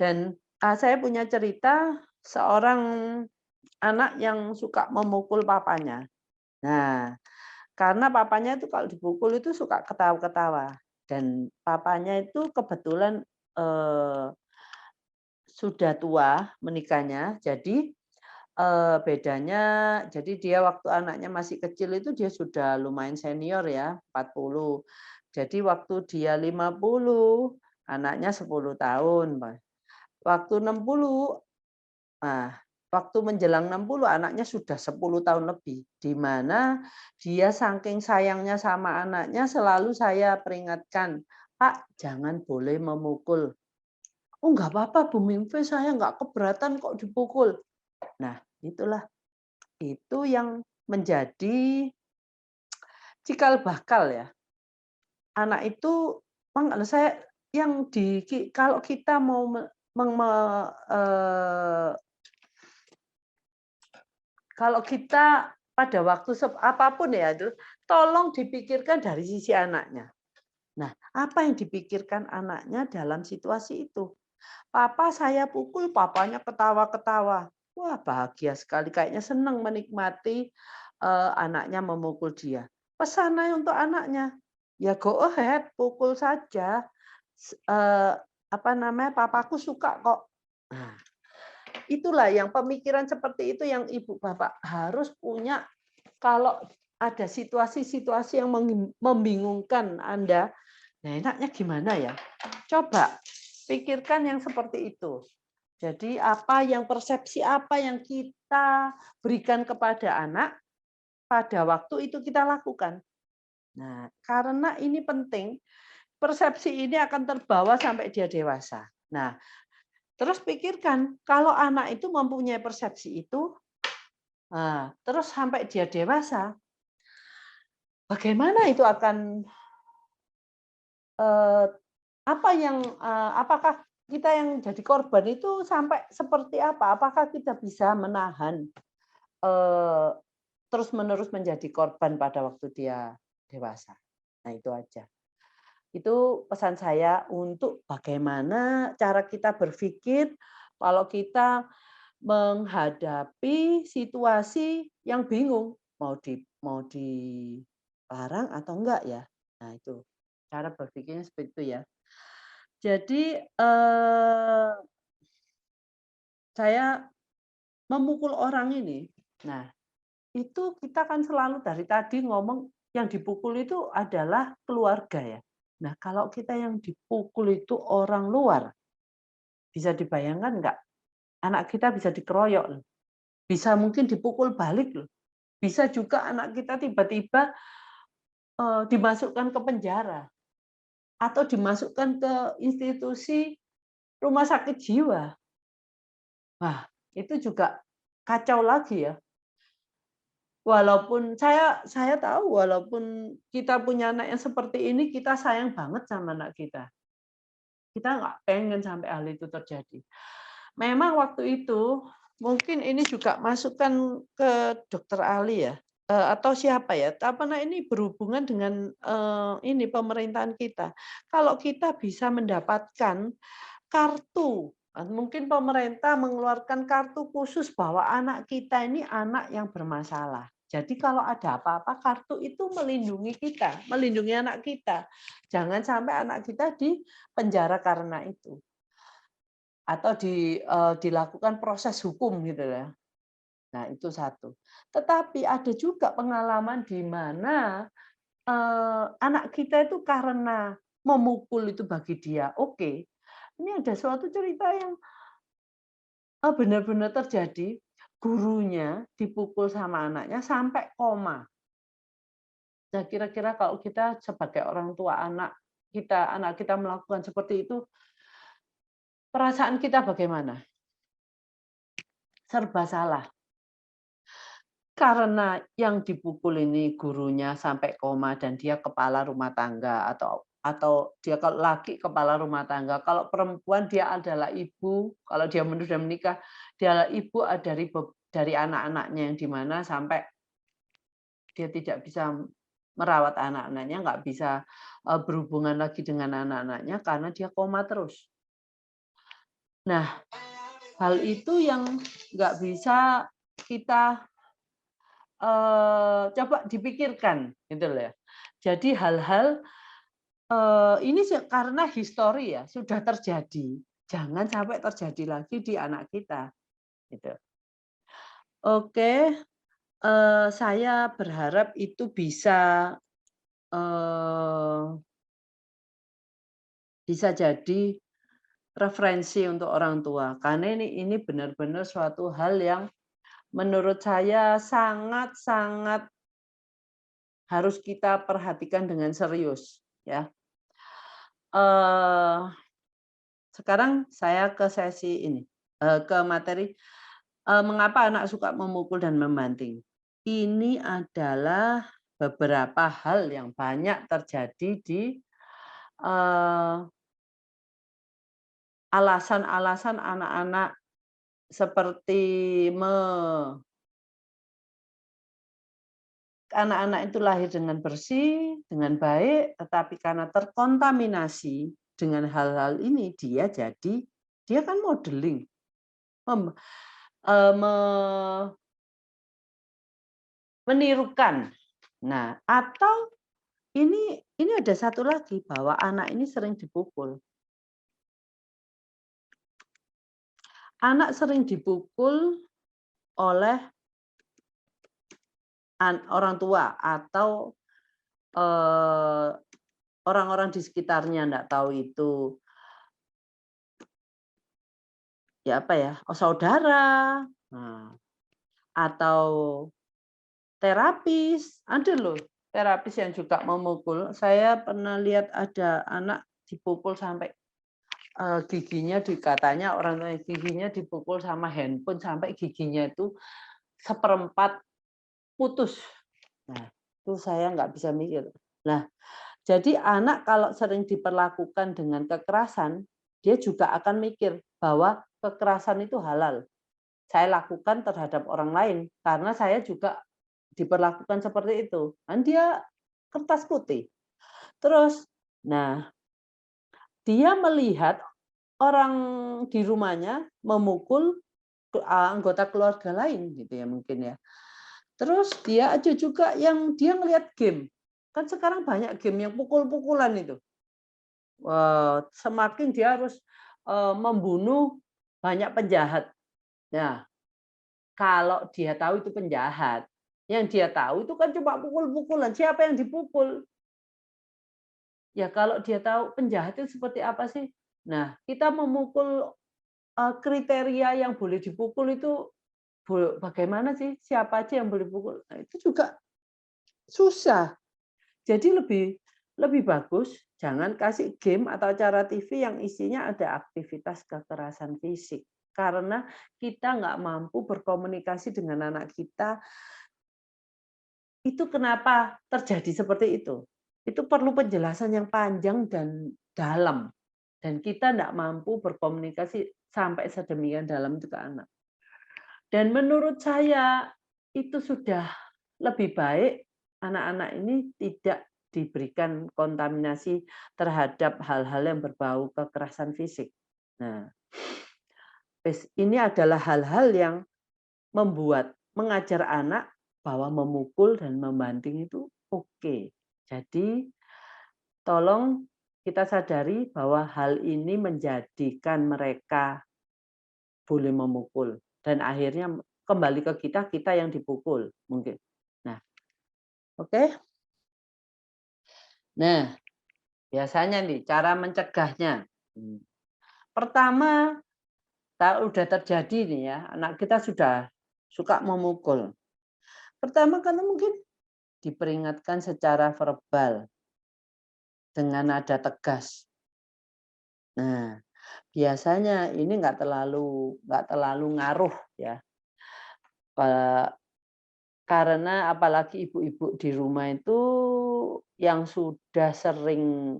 Dan, saya punya cerita seorang anak yang suka memukul papanya. Nah, karena papanya itu kalau dipukul itu suka ketawa-ketawa dan papanya itu kebetulan, eee, sudah tua menikahnya, jadi bedanya jadi dia waktu anaknya masih kecil itu dia sudah lumayan senior ya, 40. Jadi waktu dia 50, anaknya 10 tahun, waktu 60, nah, waktu menjelang 60 anaknya sudah 10 tahun lebih, di mana dia saking sayangnya sama anaknya selalu saya peringatkan, "Pak, jangan boleh memukul." "Oh, nggak apa-apa Bu Mingve, saya nggak keberatan kok dipukul." Nah, itulah. Itu yang menjadi cikal bakal ya. Anak itu saya yang kalau kita mau eee, kalau kita pada waktu apapun ya itu, tolong dipikirkan dari sisi anaknya. Nah, apa yang dipikirkan anaknya dalam situasi itu? "Papa saya pukul," papanya ketawa-ketawa. Wah, bahagia sekali, kayaknya senang menikmati, anaknya memukul dia. Pesannya untuk anaknya, ya go ahead, pukul saja, apa namanya, papaku suka kok. Nah, itulah yang pemikiran seperti itu yang ibu bapak harus punya kalau ada situasi-situasi yang membingungkan Anda. Nah, enaknya gimana ya? Coba pikirkan yang seperti itu. Jadi persepsi apa yang kita berikan kepada anak, pada waktu itu kita lakukan. Nah, karena ini penting, persepsi ini akan terbawa sampai dia dewasa. Nah, terus pikirkan, kalau anak itu mempunyai persepsi itu, terus sampai dia dewasa, bagaimana itu akan, eee, apakah kita yang jadi korban itu sampai seperti apa? Apakah kita bisa menahan, eee, terus-menerus menjadi korban pada waktu dia dewasa? Nah, itu aja. Itu pesan saya untuk bagaimana cara kita berpikir kalau kita menghadapi situasi yang bingung, mau dilarang atau enggak ya. Nah, itu cara berpikirnya seperti itu ya. Jadi, saya memukul orang ini, nah, itu kita kan selalu dari tadi ngomong yang dipukul itu adalah keluarga ya. Nah, kalau kita yang dipukul itu orang luar, bisa dibayangkan nggak? Anak kita bisa dikeroyok loh, bisa mungkin dipukul balik loh, bisa juga anak kita tiba-tiba, dimasukkan ke penjara atau dimasukkan ke institusi rumah sakit jiwa. Wah, itu juga kacau lagi ya. Walaupun saya tahu walaupun kita punya anak yang seperti ini, kita sayang banget sama anak kita. Kita nggak pengen sampai hal itu terjadi. Memang waktu itu, mungkin ini juga masukan ke Dokter Ali ya, atau siapa ya, apa nah ini berhubungan dengan, ini pemerintahan kita. Kalau kita bisa mendapatkan kartu, mungkin pemerintah mengeluarkan kartu khusus bahwa anak kita ini anak yang bermasalah. Jadi kalau ada apa-apa, kartu itu melindungi kita, melindungi anak kita. Jangan sampai anak kita dipenjara karena itu, atau dilakukan proses hukum gitu ya. Nah, itu satu. Tetapi ada juga pengalaman di mana, anak kita itu karena memukul itu bagi dia oke. Ini ada suatu cerita yang benar-benar terjadi, gurunya dipukul sama anaknya sampai koma. Nah, kira-kira kalau kita sebagai orang tua anak kita melakukan seperti itu, perasaan kita bagaimana? Serba salah. Karena yang dipukul ini gurunya sampai koma dan dia kepala rumah tangga atau dia kalau laki kepala rumah tangga, kalau perempuan dia adalah ibu, kalau dia sudah menikah, dia adalah ibu dari anak-anaknya yang di mana sampai dia tidak bisa merawat anak-anaknya, nggak bisa, berhubungan lagi dengan anak-anaknya karena dia koma terus. Nah, hal itu yang nggak bisa kita coba dipikirkan, gitu loh ya. Jadi hal-hal ini karena histori ya sudah terjadi, jangan sampai terjadi lagi di anak kita, gitu. Oke, saya berharap itu eee, bisa jadi referensi untuk orang tua, karena ini benar-benar suatu hal yang menurut saya sangat-sangat harus kita perhatikan dengan serius, ya. Eee, Sekarang saya ke sesi ini, ke materi, mengapa anak suka memukul dan membanting. Ini adalah beberapa hal yang banyak terjadi di, eee, alasan-alasan anak-anak seperti anak-anak itu lahir dengan bersih, dengan baik, tetapi karena terkontaminasi dengan hal-hal ini, dia kan modeling, mem eee, me menirukan. Nah, atau ini ada satu lagi, bahwa anak ini sering dipukul. Anak sering dipukul oleh orang tua atau, eee, orang-orang di sekitarnya, nggak tahu itu, ya apa ya, saudara, nah, atau terapis, ada loh terapis yang juga memukul. Saya pernah lihat ada anak dipukul sampai, giginya katanya orang tua giginya dipukul sama handphone sampai giginya itu seperempat putus. Nah, itu saya nggak bisa mikir. Nah, jadi anak kalau sering diperlakukan dengan kekerasan, dia juga akan mikir bahwa kekerasan itu halal. Saya lakukan terhadap orang lain karena saya juga diperlakukan seperti itu. Kan dia kertas putih. Terus, nah, dia melihat orang di rumahnya memukul anggota keluarga lain gitu ya mungkin ya. Terus dia ada juga yang dia ngelihat game. Kan sekarang banyak game yang pukul-pukulan itu. Semakin dia harus membunuh banyak penjahat. Nah, kalau dia tahu itu penjahat, yang dia tahu itu kan cuma pukul-pukulan. Siapa yang dipukul? Ya kalau dia tahu penjahat itu seperti apa sih? Nah, kita memukul, kriteria yang boleh dipukul itu bagaimana sih? Siapa aja yang boleh pukul? Nah, itu juga susah. Jadi lebih lebih bagus jangan kasih game atau acara TV yang isinya ada aktivitas kekerasan fisik. Karena kita nggak mampu berkomunikasi dengan anak kita, itu kenapa terjadi seperti itu. Itu perlu penjelasan yang panjang dan dalam. Dan kita tidak mampu berkomunikasi sampai sedemikian dalam itu ke anak. Dan menurut saya itu sudah lebih baik anak-anak ini tidak diberikan kontaminasi terhadap hal-hal yang berbau kekerasan fisik. Nah, ini adalah hal-hal yang mengajar anak bahwa memukul dan membanting itu oke. Jadi tolong kita sadari bahwa hal ini menjadikan mereka boleh memukul dan akhirnya kembali ke kita yang dipukul mungkin. Nah, oke. Nah, biasanya nih cara mencegahnya. Pertama, udah terjadi nih ya, anak kita sudah suka memukul. Pertama karena mungkin diperingatkan secara verbal dengan nada tegas. Nah, biasanya ini nggak terlalu ngaruh ya. Karena apalagi ibu-ibu di rumah itu yang sudah sering,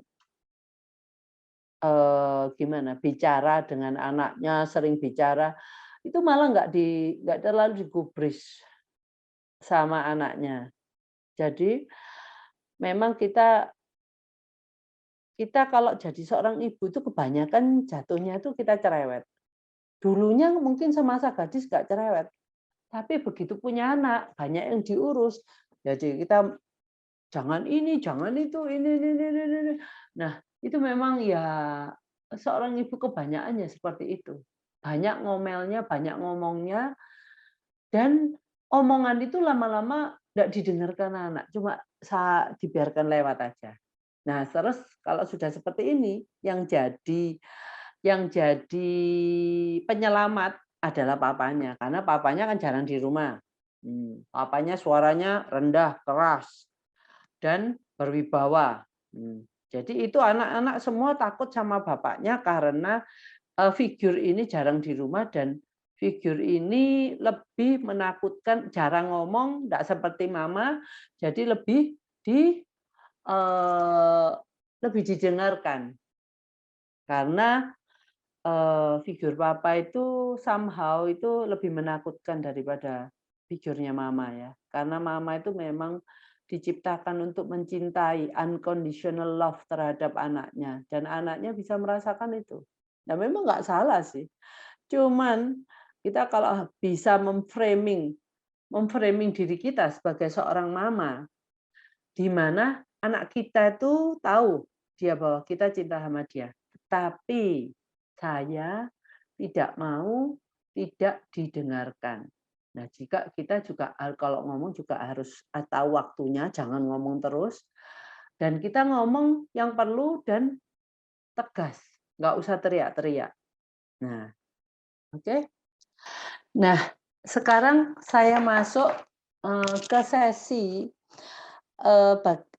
gimana, bicara dengan anaknya, sering bicara, itu malah nggak terlalu digubris sama anaknya. Jadi memang kita kita kalau jadi seorang ibu itu kebanyakan jatuhnya itu kita cerewet. Dulunya mungkin semasa gadis nggak cerewet, tapi begitu punya anak, banyak yang diurus. Jadi kita jangan ini, jangan itu, ini. Nah, itu memang ya seorang ibu kebanyakannya seperti itu. Banyak ngomelnya, banyak ngomongnya, dan omongan itu lama-lama nggak didengarkan anak, cuma dibiarkan lewat aja. Nah, terus kalau sudah seperti ini, yang jadi penyelamat adalah papanya, karena papanya kan jarang di rumah. Papanya suaranya rendah, keras, dan berwibawa. Jadi itu anak-anak semua takut sama bapaknya karena figur ini jarang di rumah dan figur ini lebih menakutkan, jarang ngomong, tidak seperti mama, jadi lebih didengarkan. Karena figur papa itu somehow itu lebih menakutkan daripada figurnya mama ya. Karena mama itu memang diciptakan untuk mencintai, unconditional love terhadap anaknya, dan anaknya bisa merasakan itu. Nah, memang nggak salah sih. Cuman kita kalau bisa memframing diri kita sebagai seorang mama, di mana anak kita itu tahu dia bahwa kita cinta sama dia. Tapi saya tidak mau tidak didengarkan. Nah, jika kita juga kalau ngomong juga harus tahu waktunya, jangan ngomong terus. Dan kita ngomong yang perlu dan tegas, nggak usah teriak-teriak. Nah, oke. Nah, sekarang saya masuk ke sesi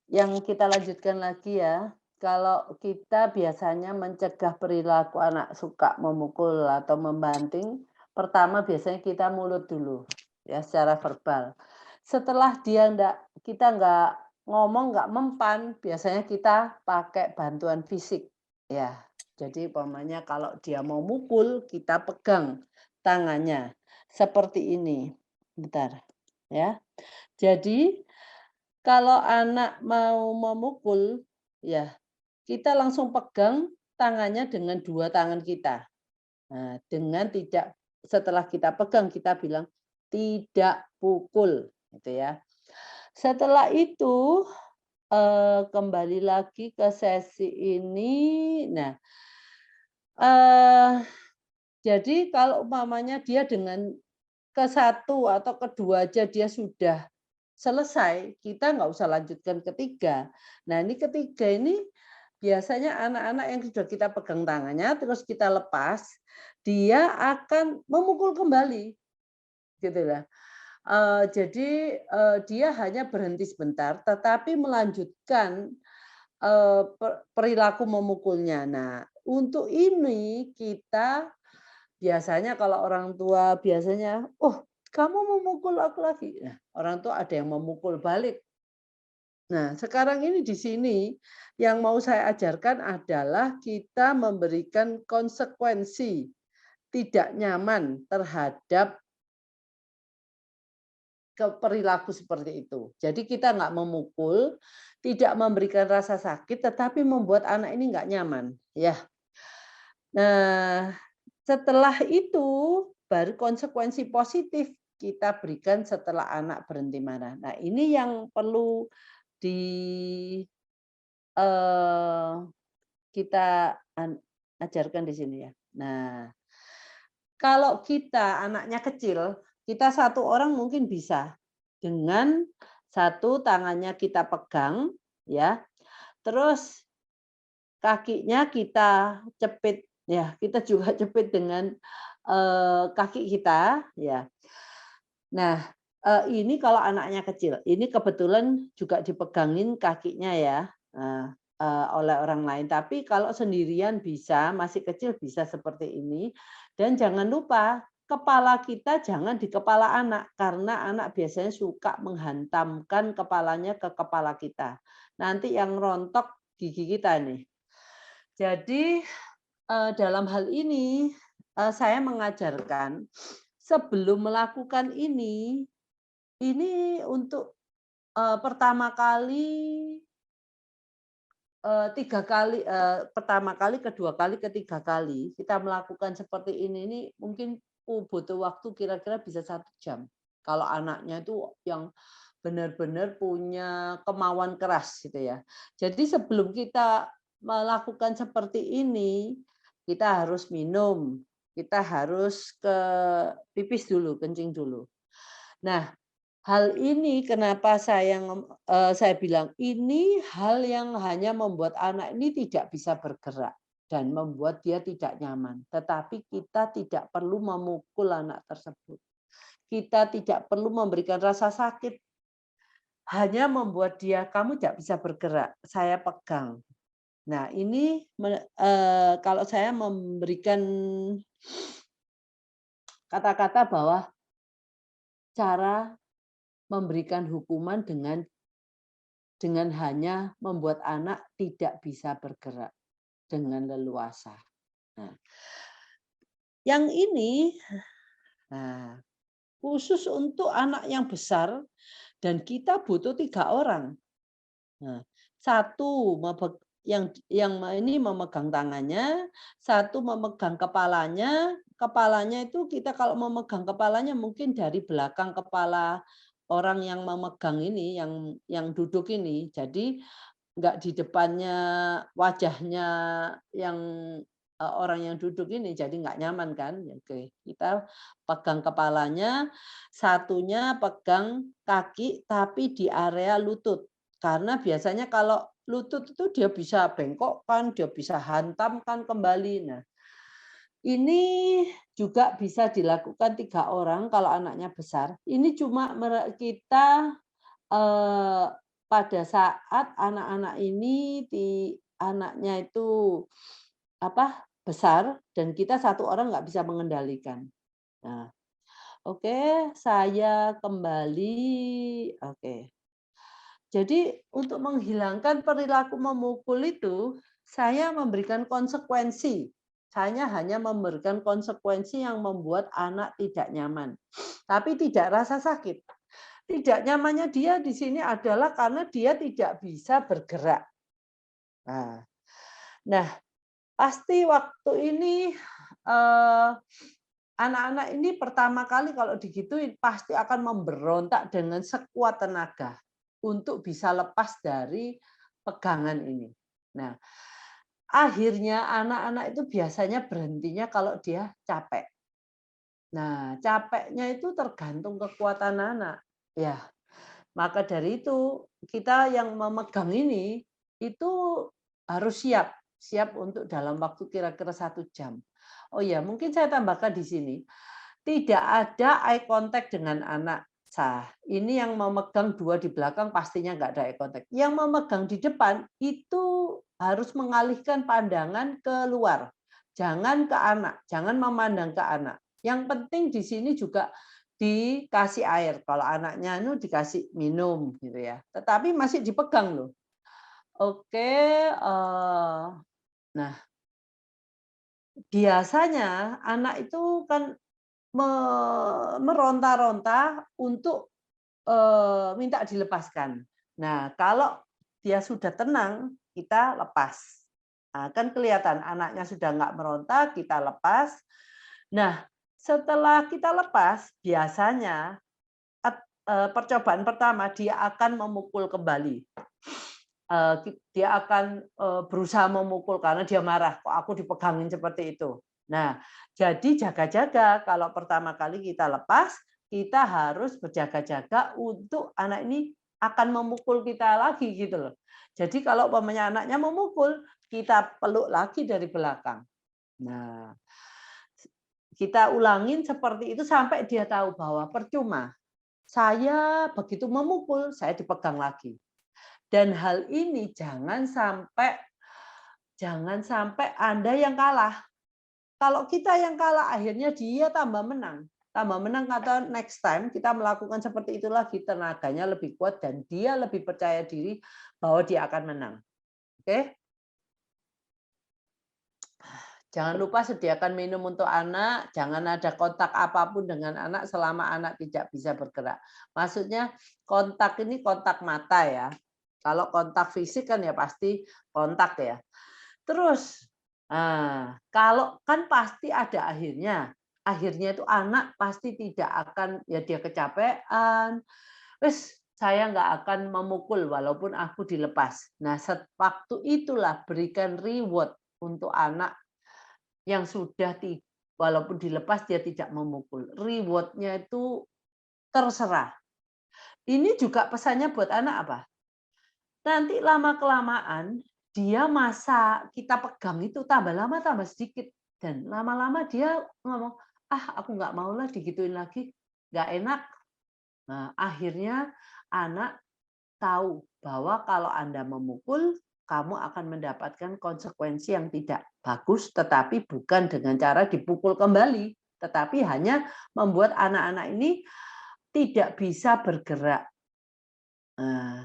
yang kita lanjutkan lagi ya. Kalau kita biasanya mencegah perilaku anak suka memukul atau membanting, pertama biasanya kita mulut dulu, ya secara verbal. Setelah kita nggak ngomong, nggak mempan, biasanya kita pakai bantuan fisik, ya. Jadi umpamanya kalau dia mau mukul, kita pegang tangannya seperti ini. Bentar, ya. Jadi kalau anak mau memukul, ya kita langsung pegang tangannya dengan dua tangan kita. Nah, setelah kita pegang kita bilang tidak pukul, gitu ya. Setelah itu kembali lagi ke sesi ini. Nah, jadi kalau umpamanya dia dengan ke satu atau kedua aja dia sudah selesai, kita nggak usah lanjutkan ketiga. Nah, ini ketiga ini biasanya anak-anak yang sudah kita pegang tangannya, terus kita lepas, dia akan memukul kembali, gitu lah. Jadi dia hanya berhenti sebentar, tetapi melanjutkan perilaku memukulnya. Nah, untuk ini kita biasanya kalau orang tua biasanya, "Oh, kamu memukul aku lagi." Nah, orang tua ada yang memukul balik. Nah, sekarang ini di sini yang mau saya ajarkan adalah kita memberikan konsekuensi tidak nyaman terhadap perilaku seperti itu. Jadi kita nggak memukul, tidak memberikan rasa sakit, tetapi membuat anak ini nggak nyaman, ya. Nah, setelah itu baru konsekuensi positif kita berikan setelah anak berhenti marah. Nah, ini yang perlu di eh, kita ajarkan di sini ya. Nah, kalau kita anaknya kecil, kita satu orang mungkin bisa dengan satu tangannya kita pegang, ya. Terus kakinya kita cepit, ya. Kita juga cepit dengan kaki kita, ya. Nah, ini kalau anaknya kecil, ini kebetulan juga dipegangin kakinya ya, oleh orang lain. Tapi kalau sendirian bisa, masih kecil bisa seperti ini. Dan jangan lupa, kepala kita jangan di kepala anak, karena anak biasanya suka menghantamkan kepalanya ke kepala kita. Nanti yang rontok gigi kita nih. Jadi dalam hal ini saya mengajarkan sebelum melakukan ini untuk pertama kali 3 kali, pertama kali, kedua kali, ketiga kali kita melakukan seperti ini mungkin butuh waktu kira-kira bisa 1 jam. Kalau anaknya itu yang benar-benar punya kemauan keras gitu ya. Jadi sebelum kita melakukan seperti ini, kita harus minum, kita harus ke pipis dulu, kencing dulu. Nah, hal ini kenapa saya bilang ini hal yang hanya membuat anak ini tidak bisa bergerak dan membuat dia tidak nyaman. Tetapi kita tidak perlu memukul anak tersebut. Kita tidak perlu memberikan rasa sakit. Hanya membuat dia, "Kamu tidak bisa bergerak, saya pegang." Nah, ini kalau saya memberikan kata-kata bahwa cara memberikan hukuman dengan hanya membuat anak tidak bisa bergerak dengan leluasa. Nah, yang ini khusus untuk anak yang besar dan kita butuh 3 orang. Nah, satu yang ini memegang tangannya, satu memegang kepalanya. Kepalanya itu kita kalau memegang kepalanya mungkin dari belakang kepala orang yang memegang ini, yang duduk ini. Jadi nggak di depannya wajahnya yang orang yang duduk ini, jadi nggak nyaman kan. Oke, kita pegang kepalanya, satunya pegang kaki tapi di area lutut. Karena biasanya kalau lutut itu dia bisa bengkokkan, dia bisa hantamkan kembali. Nah, ini juga bisa dilakukan 3 orang kalau anaknya besar. Ini cuma kita pada saat anak-anak ini anaknya itu besar dan kita 1 orang nggak bisa mengendalikan. Nah, oke, saya kembali. Oke. Jadi untuk menghilangkan perilaku memukul itu, saya memberikan konsekuensi. Saya hanya memberikan konsekuensi yang membuat anak tidak nyaman, tapi tidak rasa sakit. Tidak nyamannya dia di sini adalah karena dia tidak bisa bergerak. Nah, pasti waktu ini anak-anak ini pertama kali kalau digituin pasti akan memberontak dengan sekuat tenaga untuk bisa lepas dari pegangan ini. Nah, akhirnya anak-anak itu biasanya berhentinya kalau dia capek. Nah, capeknya itu tergantung kekuatan anak. Ya, maka dari itu kita yang memegang ini itu harus siap untuk dalam waktu kira-kira 1 jam. Oh ya, mungkin saya tambahkan di sini, tidak ada eye contact dengan anak. Ini yang memegang 2 di belakang pastinya nggak ada eye contact. Yang memegang di depan itu harus mengalihkan pandangan ke luar, jangan ke anak, jangan memandang ke anak. Yang penting di sini juga dikasih air. Kalau anaknya itu dikasih minum gitu ya. Tetapi masih dipegang loh. Oke, nah biasanya anak itu kan meronta-ronta untuk minta dilepaskan. Nah, kalau dia sudah tenang, kita lepas. Nah, kan kelihatan anaknya sudah nggak meronta, kita lepas. Nah, setelah kita lepas, biasanya percobaan pertama dia akan memukul kembali. Dia akan berusaha memukul karena dia marah, kok aku dipegangin seperti itu. Nah, jadi jaga-jaga kalau pertama kali kita lepas, kita harus berjaga-jaga untuk anak ini akan memukul kita lagi gitu loh. Jadi kalau umpamanya anaknya memukul, kita peluk lagi dari belakang. Nah, kita ulangin seperti itu sampai dia tahu bahwa percuma. Saya begitu memukul, saya dipegang lagi. Dan hal ini jangan sampai Anda yang kalah. Kalau kita yang kalah, akhirnya dia tambah menang. Tambah menang atau next time kita melakukan seperti itu lagi, tenaganya lebih kuat dan dia lebih percaya diri bahwa dia akan menang. Oke? Jangan lupa sediakan minum untuk anak, jangan ada kontak apapun dengan anak selama anak tidak bisa bergerak. Maksudnya kontak ini kontak mata ya. Kalau kontak fisik kan ya pasti kontak ya. Terus, kalau kan pasti ada akhirnya. Akhirnya itu anak pasti tidak akan, ya dia kecapean, "Wes, saya nggak akan memukul walaupun aku dilepas." Nah, waktu itulah berikan reward untuk anak yang sudah walaupun dilepas dia tidak memukul. Reward-nya itu terserah. Ini juga pesannya buat anak apa? Nanti lama-kelamaan dia masa kita pegang itu tambah lama tambah sedikit, dan lama-lama dia ngomong, "Ah, aku nggak mau lah digituin lagi, nggak enak." Nah, akhirnya anak tahu bahwa kalau Anda memukul, kamu akan mendapatkan konsekuensi yang tidak bagus, tetapi bukan dengan cara dipukul kembali, tetapi hanya membuat anak-anak ini tidak bisa bergerak,